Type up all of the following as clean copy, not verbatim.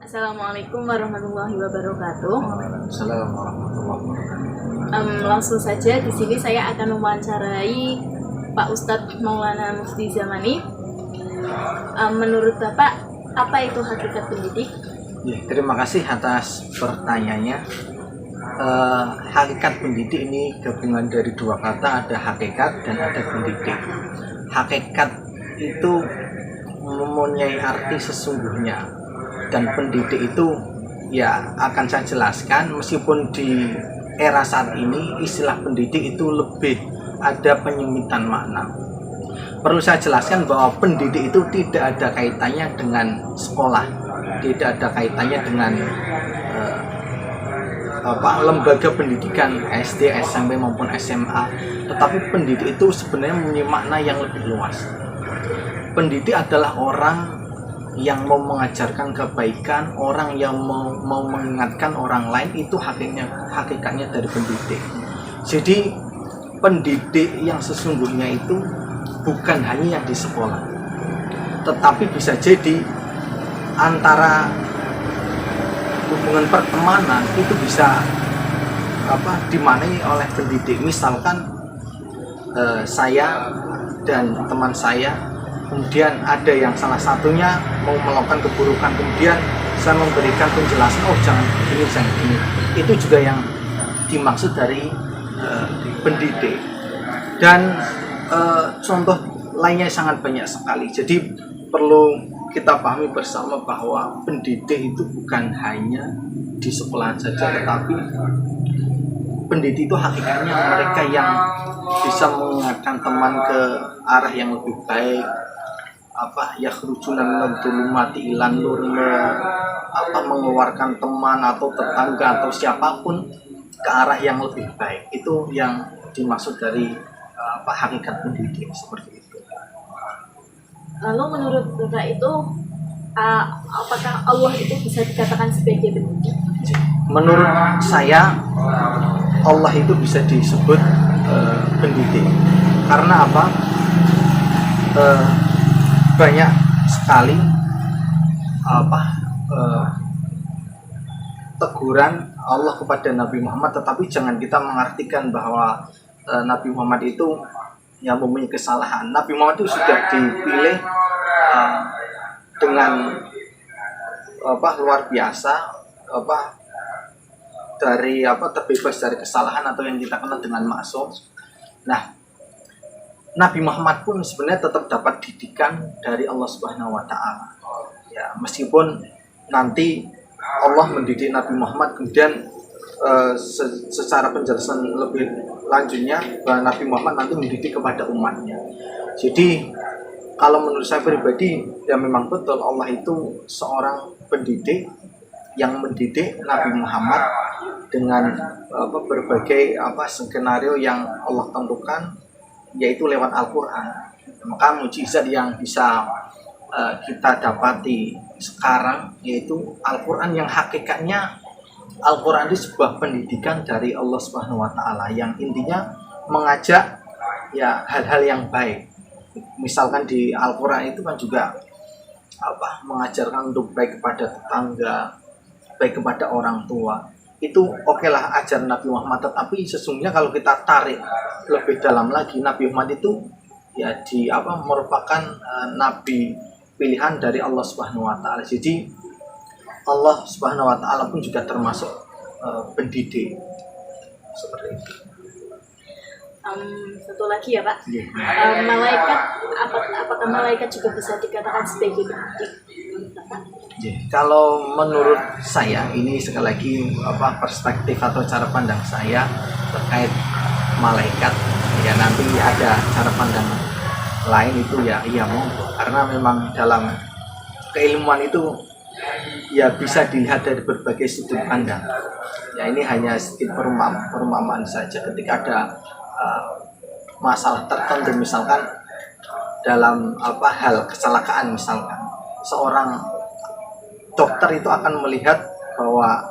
Assalamualaikum warahmatullahi wabarakatuh. Waalaikumsalam warahmatullahi wabarakatuh. Langsung saja di sini saya akan mewawancarai Pak Ustadz Maulana Mufti Zamani. Menurut Bapak, apa itu hakikat pendidik? Ya, terima kasih atas pertanyaannya. Hakikat pendidik ini gabungan dari dua kata, ada hakikat dan ada pendidik. Hakikat itu mempunyai arti sesungguhnya, dan pendidik itu ya akan saya jelaskan. Meskipun di era saat ini istilah pendidik itu lebih ada penyempitan makna. Perlu saya jelaskan bahwa pendidik itu tidak ada kaitannya dengan sekolah, tidak ada kaitannya dengan lembaga pendidikan SD, SMP maupun SMA. Tetapi pendidik itu sebenarnya mempunyai makna yang lebih luas. Pendidik adalah orang yang mau mengajarkan kebaikan, orang yang mau mengingatkan orang lain. Itu hakikatnya dari pendidik. Jadi pendidik yang sesungguhnya itu bukan hanya yang di sekolah, tetapi bisa jadi antara hubungan pertemanan itu bisa dimaknai oleh pendidik. Misalkan saya dan teman saya, kemudian ada yang salah satunya mau melakukan keburukan, kemudian saya memberikan penjelasan, oh jangan begini, jangan begini. Itu juga yang dimaksud dari pendidik. Dan contoh lainnya sangat banyak sekali. Jadi perlu kita pahami bersama bahwa pendidik itu bukan hanya di sekolah saja, tetapi pendidik itu hakikatnya mereka yang bisa mengingatkan teman ke arah yang lebih baik, yakhrujuna minadh dhulumati ilan nur, mengeluarkan teman atau tetangga atau siapapun ke arah yang lebih baik. Itu yang dimaksud dari hakikat pendidik, seperti itu. Lalu menurut Bapak itu, apakah Allah itu bisa dikatakan sebagai pendidik? Menurut saya, Allah itu bisa disebut pendidik. Karena apa? Banyak sekali teguran Allah kepada Nabi Muhammad, tetapi jangan kita mengartikan bahwa Nabi Muhammad itu yang mempunyai kesalahan. Nabi Muhammad itu sudah dipilih dengan luar biasa, terbebas dari kesalahan atau yang kita kenal dengan maksum. Nah, Nabi Muhammad pun sebenarnya tetap dapat didikan dari Allah Subhanahu wa taala. Ya, meskipun nanti Allah mendidik Nabi Muhammad, kemudian secara penjelasan lebih lanjutnya bahwa Nabi Muhammad nanti mendidik kepada umatnya. Jadi kalau menurut saya pribadi, ya memang betul Allah itu seorang pendidik yang mendidik Nabi Muhammad dengan berbagai skenario yang Allah tentukan, yaitu lewat Al-Quran. Maka mukjizat yang bisa kita dapati sekarang yaitu Al-Quran, yang hakikatnya Al-Quran itu sebuah pendidikan dari Allah Subhanahu wa taala yang intinya mengajak ya hal-hal yang baik. Misalkan di Al-Quran itu kan juga mengajarkan untuk baik kepada tetangga, baik kepada orang tua. Itu okelah ajaran Nabi Muhammad, tetapi sesungguhnya kalau kita tarik lebih dalam lagi, Nabi Muhammad itu ya merupakan nabi pilihan dari Allah Subhanahu wa taala. Jadi Allah Subhanahu wa taala pun juga termasuk pendidik, seperti itu. Satu lagi ya Pak, malaikat, apakah malaikat juga bisa dikatakan sebagai pendidik? Kalau menurut saya, ini sekali lagi perspektif atau cara pandang saya terkait malaikat. Ya nanti ada cara pandang lain itu ya monggo, karena memang dalam keilmuan itu ya bisa dilihat dari berbagai sudut pandang. Ya ini hanya sedikit perumpamaan saja. Ketika ada masalah tertentu, misalkan dalam hal kecelakaan, misalkan seorang dokter itu akan melihat bahwa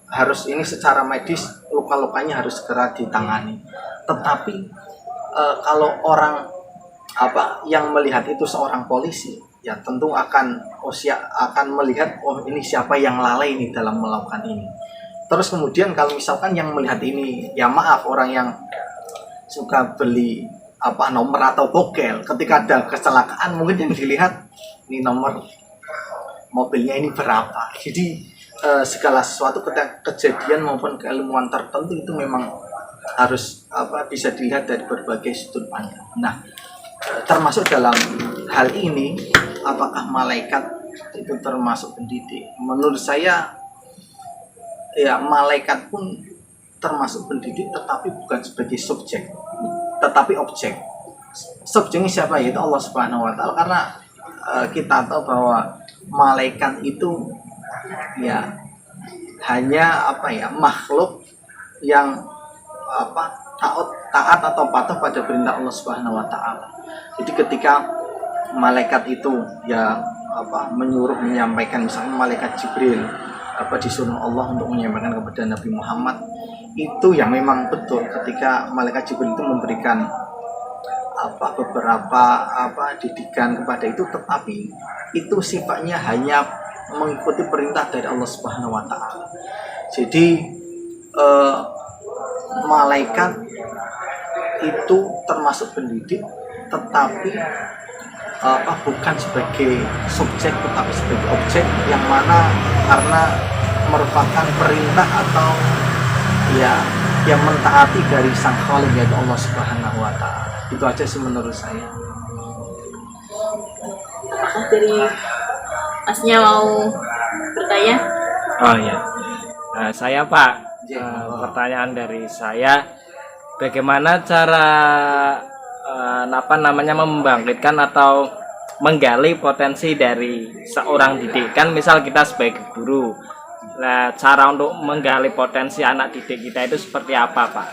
harus ini secara medis, luka-lukanya harus segera ditangani. Tetapi kalau orang yang melihat itu seorang polisi, ya tentu akan akan melihat oh ini siapa yang lalai ini dalam melakukan ini. Terus kemudian kalau misalkan yang melihat ini ya maaf orang yang suka beli nomor atau bogel, ketika ada kecelakaan mungkin yang dilihat ini nomor mobilnya ini berapa. Jadi segala sesuatu ketika kejadian maupun keilmuan tertentu itu memang harus bisa dilihat dari berbagai sudut pandang. Nah, termasuk dalam hal ini apakah malaikat itu termasuk pendidik? Menurut saya ya malaikat pun termasuk pendidik tetapi bukan sebagai subjek, tetapi objek. Subjeknya siapa? Yaitu Allah Subhanahu wa taala, karena kita tahu bahwa malaikat itu ya hanya makhluk yang taat atau patuh pada perintah Allah Subhanahu wa taala. Jadi ketika malaikat itu ya menyuruh menyampaikan, misalnya malaikat Jibril disuruh Allah untuk menyampaikan kepada Nabi Muhammad, itu ya memang betul ketika malaikat Jibril itu memberikan beberapa didikan kepada itu, tetapi itu sifatnya hanya mengikuti perintah dari Allah Subhanahu wa taala. Jadi malaikat itu termasuk pendidik tetapi bukan sebagai subjek tetapi sebagai objek, yang mana karena merupakan perintah atau ya yang mentaati dari sang Khalik yaitu Allah Subhanahu wa taala. Itu aja sih menurut saya. Apakah dari Masnya mau bertanya? Oh iya. Saya Pak, pertanyaan dari saya, bagaimana cara membangkitkan atau menggali potensi dari seorang didik? Kan misal kita sebagai guru, nah cara untuk menggali potensi anak didik kita itu seperti apa Pak?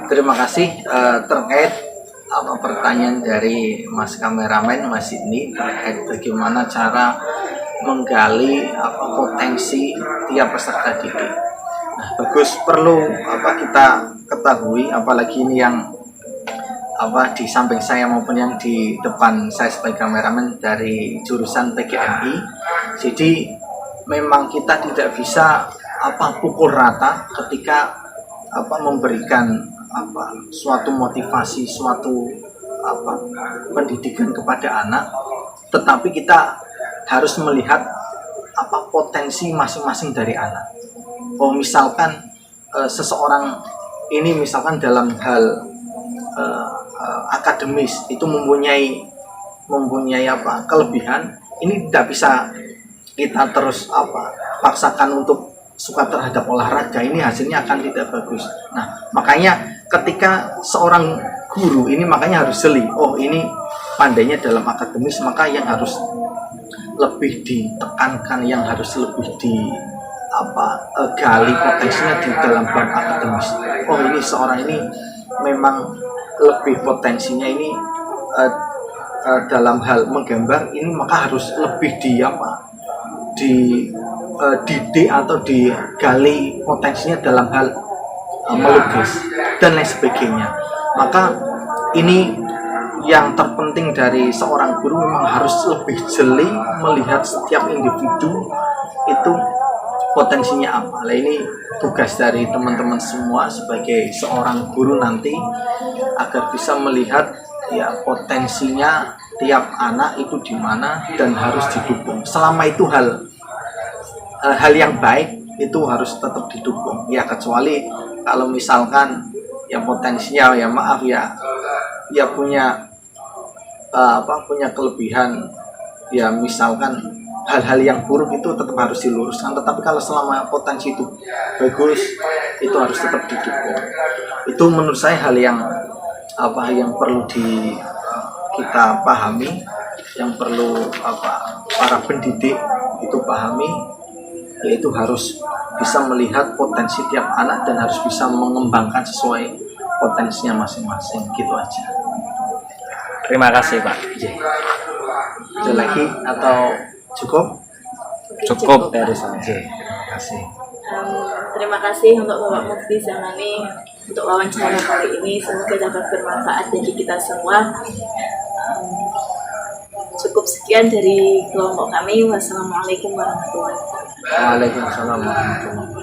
Terima kasih. Terkait pertanyaan dari Mas kameramen Mas ini terkait bagaimana cara menggali potensi tiap peserta didik. Nah, bagus, perlu kita ketahui, apalagi ini yang di samping saya maupun yang di depan saya sebagai kameramen dari jurusan PGMI. Jadi memang kita tidak bisa pukul rata ketika memberikan suatu motivasi, suatu pendidikan kepada anak, tetapi kita harus melihat potensi masing-masing dari anak. Misalkan seseorang ini misalkan dalam hal akademis itu mempunyai kelebihan, ini tidak bisa kita terus paksakan untuk suka terhadap olahraga, ini hasilnya akan tidak bagus. Nah, makanya ketika seorang guru ini makanya harus jeli, ini pandainya dalam akademis, maka yang harus lebih ditekankan, yang harus lebih gali potensinya di dalam bab akademis. Ini seorang ini memang lebih potensinya ini dalam hal menggambar ini, maka harus lebih dididik atau digali potensinya dalam hal melukis dan lain sebagainya. Maka ini yang terpenting dari seorang guru, memang harus lebih jeli melihat setiap individu itu potensinya apa. Nah, ini tugas dari teman-teman semua sebagai seorang guru nanti, agar bisa melihat ya potensinya tiap anak itu di mana dan harus didukung. Selama itu hal yang baik itu harus tetap didukung. Ya kecuali kalau misalkan ya potensinya ya maaf ya punya punya kelebihan, ya misalkan hal-hal yang buruk itu tetap harus diluruskan. Tetapi kalau selama potensi itu bagus, itu harus tetap didukung. Itu menurut saya hal yang yang perlu kita pahami, yang perlu para pendidik itu pahami, yaitu harus bisa melihat potensi tiap anak dan harus bisa mengembangkan sesuai potensinya masing-masing. Gitu aja. Terima kasih Pak. Ada lagi atau cukup? Cukup dari saya. Terima kasih. Terima kasih untuk Bapak Mufti Zamani untuk wawancara kali ini. Semoga dapat bermanfaat bagi kita semua. Cukup Sekian dari kelompok kami. Wassalamualaikum warahmatullahi wabarakatuh. Waalaikumsalam warahmatullahi wabarakatuh.